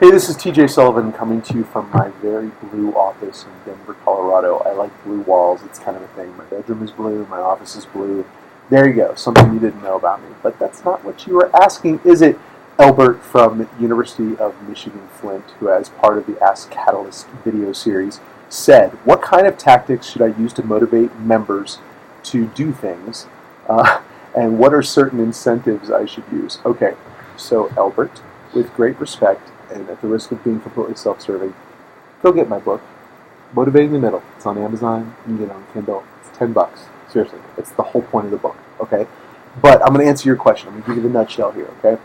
Hey, this is TJ Sullivan coming to you from my very blue office in Denver, Colorado. I like blue walls. It's kind of a thing. My bedroom is blue. My office is blue. There you go. Something you didn't know about me. But that's not what you were asking, is it? Albert from University of Michigan Flint, who as part of the Ask Catalyst video series, said, what kind of tactics should I use to motivate members to do things? And what are certain incentives I should use? Okay, so Albert, with great respect, and at the risk of being completely self-serving, go get my book, Motivating the Middle. It's on Amazon. You can get it on Kindle. It's $10. Seriously, it's the whole point of the book. Okay, but I'm going to answer your question. I'm going to give you the nutshell here. Okay,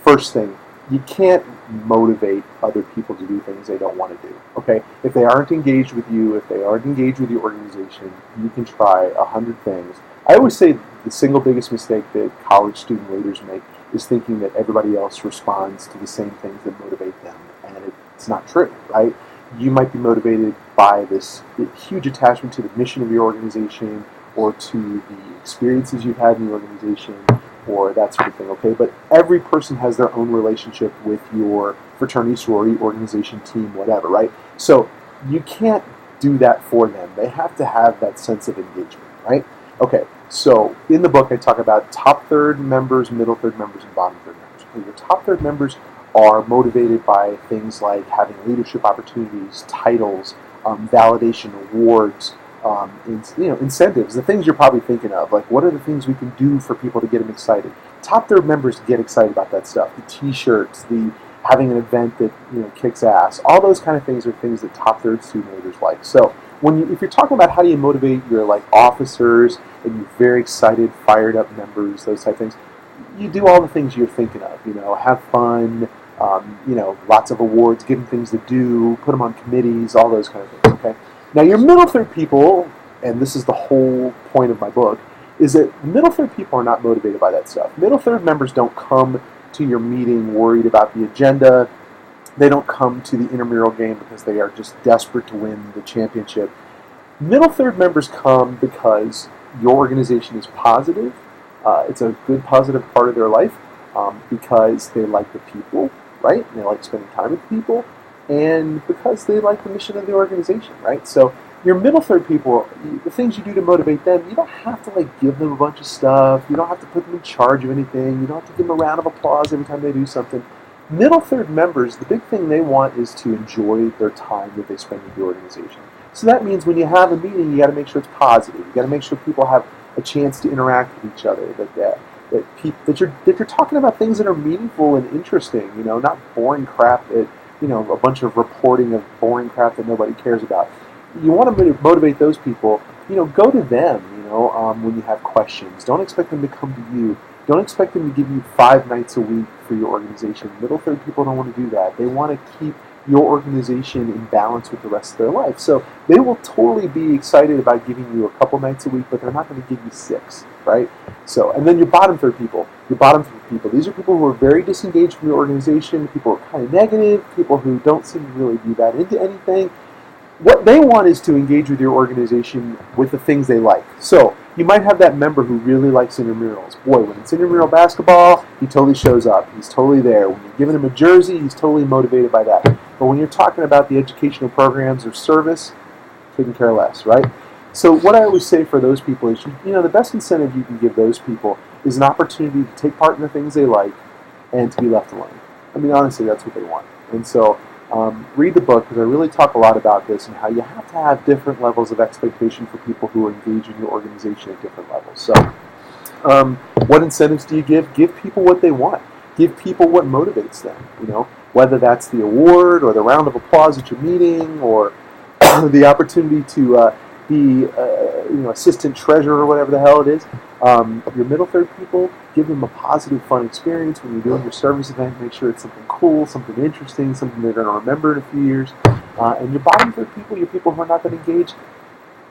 first thing, you can't motivate other people to do things they don't want to do. Okay, if they aren't engaged with you, if they aren't engaged with your organization, you can try 100 things. I always say the single biggest mistake that college student leaders make is thinking that everybody else responds to the same things that motivate them, and it's not true, right? You might be motivated by this huge attachment to the mission of your organization or to the experiences you've had in the organization or that sort of thing, okay? But every person has their own relationship with your fraternity, sorority, organization, team, whatever, right? So you can't do that for them. They have to have that sense of engagement, right? Okay, so in the book I talk about top third members, middle third members, and bottom third members. Okay, your top third members are motivated by things like having leadership opportunities, titles, validation, awards, incentives, the things you're probably thinking of. Like, what are the things we can do for people to get them excited? Top third members get excited about that stuff. The T-shirts, the having an event that kicks ass. All those kind of things are things that top third student leaders like. So if you're talking about how do you motivate your officers and your very excited, fired up members, those type of things, you do all the things you're thinking of. Have fun. Lots of awards, give them things to do, put them on committees, all those kind of things. Okay. Now your middle third people, and this is the whole point of my book, is that middle third people are not motivated by that stuff. Middle third members don't come to your meeting worried about the agenda. They don't come to the intramural game because they are just desperate to win the championship. Middle third members come because your organization is positive. It's a good positive part of their life because they like the people, right? And they like spending time with people, and because they like the mission of the organization, right? So your middle third people, the things you do to motivate them, you don't have to give them a bunch of stuff. You don't have to put them in charge of anything. You don't have to give them a round of applause every time they do something. Middle third members, the big thing they want is to enjoy their time that they spend with the organization. So that means when you have a meeting, you got to make sure it's positive. You got to make sure people have a chance to interact with each other. That you're talking about things that are meaningful and interesting. Not boring crap that a bunch of reporting of boring crap that nobody cares about. You want to motivate those people. Go to them. When you have questions, don't expect them to come to you. Don't expect them to give you 5 nights a week for your organization. Middle third people don't want to do that. They want to keep your organization in balance with the rest of their life. So they will totally be excited about giving you a couple nights a week, but they're not going to give you 6, right? So, and then your bottom third people, these are people who are very disengaged from your organization, people who are kind of negative, people who don't seem to really be that into anything. What they want is to engage with your organization with the things they like. So you might have that member who really likes intramurals. Boy, when it's intramural basketball, he totally shows up. He's totally there. When you're giving him a jersey, he's totally motivated by that. But when you're talking about the educational programs or service, couldn't care less, right? So what I always say for those people is, the best incentive you can give those people is an opportunity to take part in the things they like and to be left alone. I mean, honestly, that's what they want. And so read the book, because I really talk a lot about this and how you have to have different levels of expectation for people who are engaged in your organization at different levels. So what incentives do you give? Give people what they want. Give people what motivates them, whether that's the award or the round of applause at your meeting or the opportunity to be assistant treasurer or whatever the hell it is. Your middle third people, give them a positive, fun experience when you're doing your service event. Make sure it's something cool, something interesting, something they're going to remember in a few years. And your bottom third people, your people who are not that engaged,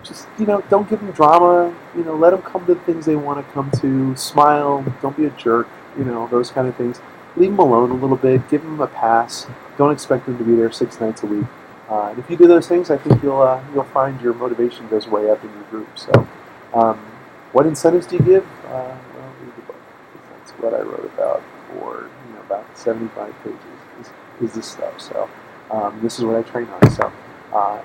just don't give them drama. Let them come to the things they want to come to. Smile. Don't be a jerk. Those kind of things. Leave them alone a little bit. Give them a pass. Don't expect them to be there 6 nights a week. And if you do those things, I think you'll find your motivation goes way up in your group. So, what incentives do you give? Well, read the book. That's what I wrote about for about 75 pages. is this stuff. So this is what I train on. So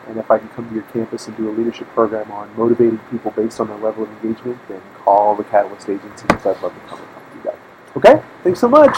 and if I can come to your campus and do a leadership program on motivating people based on their level of engagement, then call the Catalyst Agency because I'd love to come and help you guys. Okay? Thanks so much.